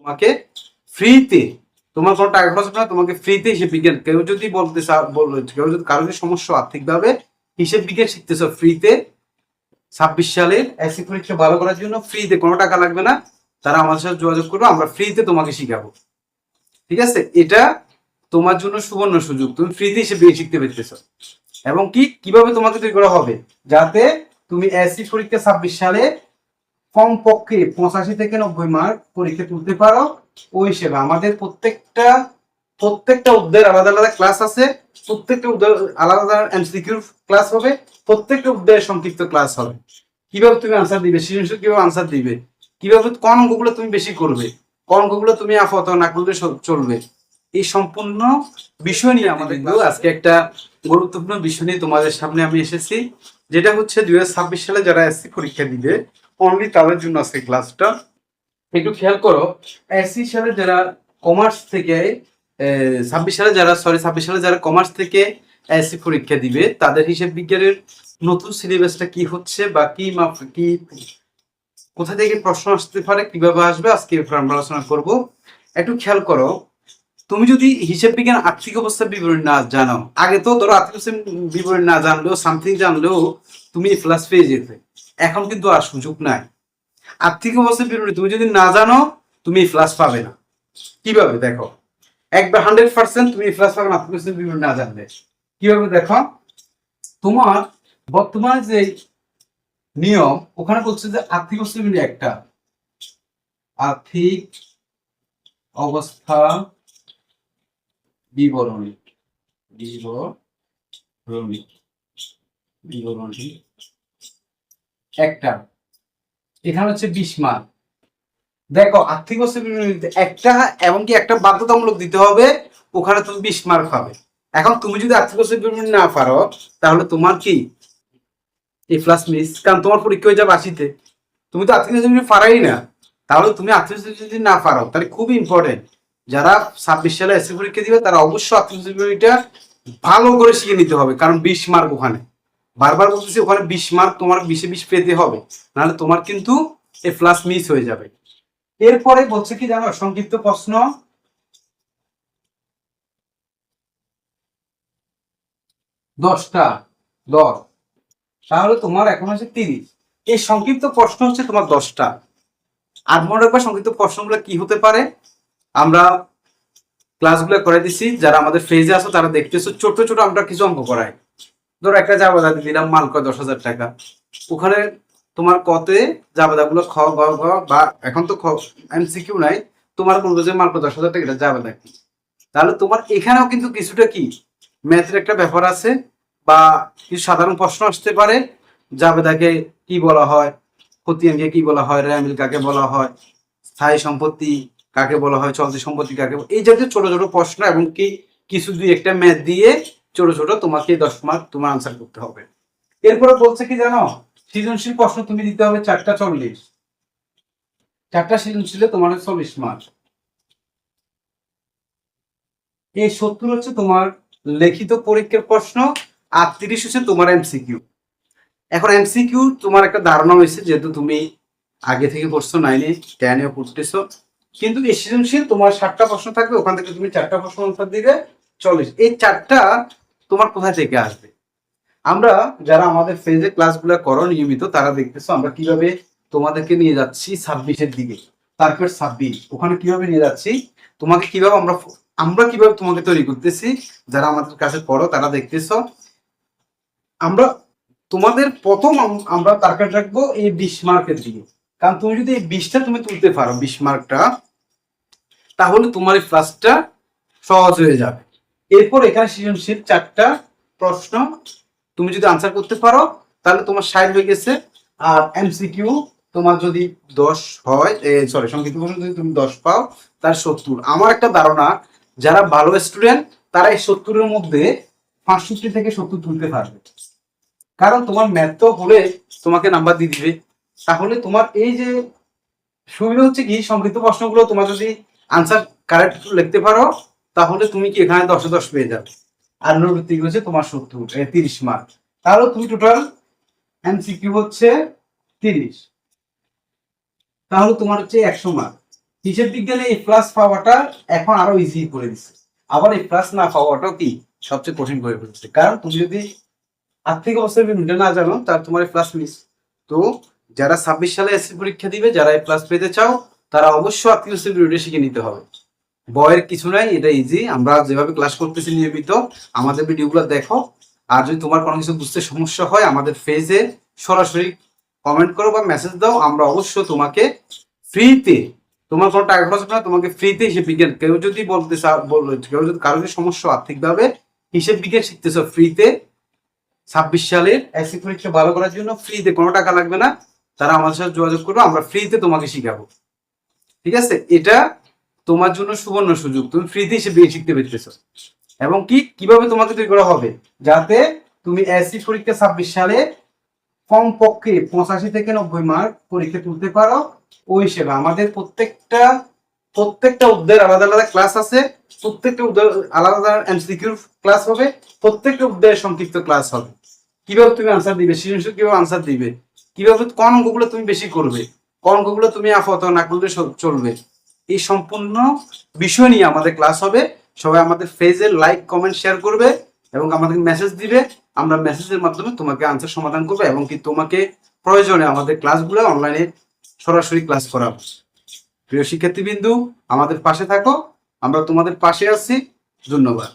তোমাকে ফ্রিতে, তোমার কোনো টাকা খরচ হবে না, তোমাকে ফ্রিতে হিসেব বিজ্ঞান, কেউ যদি কেউ যদি কারো যদি সমস্যা আর্থিকভাবে হিসেব বিজ্ঞান শিখতেছো ফ্রিতে 26 সালের এসি পরীক্ষা ভালো করার জন্য ফ্রিতে, কোনো টাকা লাগবে না, তারা আমাদের সাথে যোগাযোগ করবে, আমরা ফ্রিতে তোমাকে শিখাবো। ঠিক আছে, এটা তোমার জন্য সুবর্ণ সুযোগ, তুমি ফ্রিতে হিসেব বিজ্ঞান শিখতে পেরেছো। এবং কিভাবে তোমাকে তৈরি করা হবে যাতে তুমি এসি পরীক্ষা 26 সালে কমপক্ষে 85 থেকে 90 মার্ক পরীক্ষা তুলতে পারো। ওই হিসেবে আমাদের প্রত্যেকটা অধ্যায়ের আলাদা আলাদা ক্লাস আছে, প্রত্যেকটা অধ্যায়ের আলাদা আলাদা এমসিকিউ ক্লাস হবে, প্রত্যেকটা অধ্যায়ের সংক্ষিপ্ত ক্লাস হবে। কিভাবে তুমি আনসার দিবে, সৃজনশীল কিভাবে আনসার দিবে, কিভাবে কোন অঙ্কগুলো তুমি বেশি করবে, কোন অঙ্কগুলো তুমি আপাতত না করলে চলবে, এই সম্পূর্ণ বিষয় নিয়ে আমাদের আজকে একটা গুরুত্বপূর্ণ বিষয় নিয়ে তোমাদের সামনে আমি এসেছি, যেটা হচ্ছে 2026 সালে যারা এসসি পরীক্ষা দিবে অনলি তাদের জন্য আজকে ক্লাসটা। একটু খেয়াল করো, এসসি সালে যারা কমার্স থেকে 26 সালে যারা কমার্স থেকে এসসি পরীক্ষা দিবে তাদের হিসেব বিজ্ঞানের নতুন সিলেবাসটা কি হচ্ছে বা কি কোথা থেকে প্রশ্ন আসতে পারে, কিভাবে আসবে, আজকে আমরা আলোচনা করব। একটু খেয়াল করো, তুমি যদি হিসেব বিজ্ঞান আর্থিক অবস্থার বিবরণী না জানো, আগে তো ধরো আর্থিক অবস্থার বিবরণী না জানলেও সামথিং জানলেও তুমি প্লাস পেয়ে যেতে, এখন কিন্তু আর সুযোগ নাই। আর্থিক অবস্থার বিবরণী তুমি যদি না জানো তুমি প্লাস পাবে না। কিভাবে দেখো, একবার 100% তুমি প্লাস পাবে না আর্থিক অবস্থার বিবরণী না জানলে। কিভাবে দেখো, তোমার বর্তমানে যে নিয়ম ওখানে বলছে যে আর্থিক অবস্থা বিবরণী একটা, আর্থিক অবস্থা বিবরণী একটা, এখানে হচ্ছে 20 মার্ক। দেখো আর্থিক অবস্থা বিবরণীতে একটা, এমনকি একটা বাধ্যতামূলক দিতে হবে, ওখানে তুমি 20 মার্ক পাবে। এখন তুমি যদি আর্থিক অবস্থা বিবরণী না পারো তাহলে তোমার কি এই প্লাস মিস, কারণ তোমার পরীক্ষা হয়ে যাবে 80-তে, তুমি তো আর্থিক অবস্থা বিবরণী পারাই না। তাহলে তুমি আর্থিক অবস্থা যদি না পারো তাহলে খুবই ইম্পর্টেন্ট, যারা 26 সালে এসএসসি পরীক্ষা দিবে তারা অবশ্যই আর্থিক অবস্থা বিবরণীটা ভালো করে শিখে নিতে হবে, কারণ 20 মার্ক ওখানে, বারবার বলতেছি ওখানে 20 মার্ক তোমার 20-এ 20 পেতে হবে, নাহলে তোমার কিন্তু এই প্লাস মিস হয়ে যাবে। এরপরে বলছে কি জানো, সংক্ষিপ্ত প্রশ্ন 10টা 10, তাহলে তোমার এখন হচ্ছে 30। এই সংক্ষিপ্ত প্রশ্ন হচ্ছে তোমার 10টা। আর মনে রাখবা সংক্ষিপ্ত প্রশ্নগুলো কি হতে পারে, আমরা ক্লাসগুলো করে দিছি, যারা আমাদের ফেজে আছো তারা দেখতেছো, ছোট ছোট আমরা কিছু অঙ্ক করাই। ধরো একটা জাবেদা দিলাম মাল কয় 10,000 টাকা, ওখানে তোমার কতে জাবেদা গুলো খ গ ঘ, বা এখন তো এমসিকিউ নাই, তোমার বলবো যে মাল কয় 10,000 টাকা এটা জাবেদা কি, তাহলে তোমার এখানেও কিন্তু কিছুটা কি ম্যাথের একটা ব্যাপার আছে, বা কিছু সাধারণ প্রশ্ন আসতে পারে, জাবেদাকে কি বলা হয়, খতিয়ানকে কি বলা হয়, রেমিল কাকে বলা হয়, স্থায়ী সম্পত্তি কাকে বলা হয়, চলতি সম্পত্তি কাকে, এই জাতীয় ছোট ছোট প্রশ্ন, এবং কি কিছু দুই একটা ম্যাথ দিয়ে ছোট ছোট তোমাকে 10 মার্ক তোমার আনসার করতে হবে। এরপরে বলছে কি জানো, সৃজনশীল প্রশ্ন তুমি দিতে হবে 4টা 40, 4টা সৃজনশীলে তোমার 40 মার্ক। এই 70 হচ্ছে তোমার লিখিত পরীক্ষার প্রশ্ন, আর 30 হচ্ছে তোমার এমসিকিউ। এখন এমসিকিউ তোমার একটা ধারণা হয়েছে, যেহেতু তুমি আগে থেকে পড়ছো 9-এ 10-এও পড়তেছো, কিন্তু এই সৃজনশীল তোমার 7টা প্রশ্ন থাকবে, ওখান থেকে তুমি 4টা প্রশ্ন আনসার দিবে 40। এই 4টা তোমার কোথায় থেকে আসবে, আমরা যারা আমাদের ফেজে ক্লাসগুলো করো নিয়মিত তারা দেখতেছো আমরা কিভাবে তোমাদেরকে নিয়ে যাচ্ছি 26-এর দিকে, তারপর 26 ওখানে কিভাবে নিয়ে যাচ্ছি, তোমাকে কিভাবে আমরা কিভাবে তোমাকে তৈরি করতেছি, যারা আমাদের কাছে পড়ো তারা দেখতেছো। আমরা তোমাদের প্রথম আমরা টার্গেট রাখবো এই 20 মার্কের দিকে, কারণ তুমি যদি এই 20টা তুমি তুলতে পারো 20 মার্কটা, তাহলে তোমার এই ক্লাসটা সহজ হয়ে যাবে। এরপর এখানে সৃজনশীল 4টা প্রশ্ন তুমি যদি আনসার করতে পারো তাহলে তোমার 60 হয়ে গেছে। আর এমসিকিউ তোমার যদি 10 হয়, সংক্ষিপ্ত প্রশ্ন যদি তুমি 10 পাও তার 70। আমার একটা ধারণা যারা ভালো স্টুডেন্ট তারা এই 70-এর মধ্যে 65 থেকে 70 তুলতে পারবে, কারণ তোমার ম্যাথ তো হলে তোমাকে নাম্বার দিয়ে দিবে। তাহলে তোমার এই যে সুবিধা হচ্ছে কি, সংক্ষিপ্ত প্রশ্নগুলো তোমার যদি আনসার কারেক্ট লিখতে পারো তাহলে তুমি কি এখানে 10-এ 10 পেয়ে যাবে, আর নৈর্ব্যক্তিক হচ্ছে তোমার 30 মার্ক, তাহলে তুমি টোটাল এমসিকিউ হচ্ছে 30, তাহলে তোমার হচ্ছে 100 মার্ক। হিসেব বিজ্ঞানে এই প্লাস পাওয়াটা এখন আরো ইজি করে দিচ্ছে, আবার এই প্লাস না পাওয়াটাও কি সবচেয়ে কঠিন করে ফেলছে, কারণ তুমি যদি আর্থিক অবস্থার বিষয়টা না জানো তার তোমার প্লাস মিস। তো যারা 26 সালে এসএসসি পরীক্ষা দিবে, যারা এই প্লাস পেতে চাও, তারা অবশ্যই আর্থিক অবস্থার ভিডিওটা শিখে নিতে হবে। বয়ের কিছু নাই, এটা ইজি। আমরা যেভাবে ক্লাস করতেছি নিয়মিত, আমাদের ভিডিওগুলো দেখো। আর যদি তোমার কোনো কিছু বুঝতে সমস্যা হয়, আমাদের পেজে সরাসরি কমেন্ট করো বা মেসেজ দাও, আমরা অবশ্যই তোমাকে ফ্রিতে, তোমার কোনো টাকা খরচ না, তোমাকে ফ্রিতে হিসেব বিজ্ঞান, কেউ যদি বলতে বলবে, কেউ যদি কারো যদি সমস্যা আর্থিকভাবে হিসেব বিজ্ঞান শিখতেছ ফ্রিতে, 26 সালের এসএসসি পরীক্ষা ভালো করার জন্য ফ্রিতে, কোনো টাকা লাগবে না, তারা আমাদের সাথে যোগাযোগ করবে, আমরা ফ্রিতে তোমাকে শিখাবো। ঠিক আছে, এটা তোমার জন্য সুবর্ণ সুযোগ, তুমি ফ্রিতে হিসেবে শিখতে পেরেছো। এবং কি কিভাবে তোমাকে তৈরি করা হবে, যাতে তুমি এসএসসি পরীক্ষা 26 সালে কমপক্ষে 85 থেকে 90 মার্ক পরীক্ষা তুলতে পারো। ওই হিসেবে আমাদের প্রত্যেকটা অধ্যায়ের আলাদা আলাদা ক্লাস আছে, প্রত্যেকটা অধ্যায় আলাদা আলাদা এমসিকিউ ক্লাস হবে, প্রত্যেকটা অধ্যায়ের সংক্ষিপ্ত ক্লাস হবে। কিভাবে তুমি আনসার দিবে, সৃজনশীল কিভাবে আনসার দিবে, কিভাবে কোন অঙ্কগুলো তুমি বেশি করবে, কোন অঙ্কগুলো তুমি আপাতত না করলে চলবে, এই সম্পূর্ণ বিষয় নিয়ে আমাদের ক্লাস হবে। সবাই আমাদের পেজে লাইক কমেন্ট শেয়ার করবে এবং আমাদের মেসেজ দিবে, আমরা মেসেজের মাধ্যমে তোমাকে আনসার সমাধান করবো এবং কি তোমাকে প্রয়োজনে আমাদের ক্লাসগুলো অনলাইনে সরাসরি ক্লাস করাবো। প্রিয় শিক্ষার্থীবৃন্দু, আমাদের পাশে থাকো, আমরা তোমাদের পাশে আছি। ধন্যবাদ।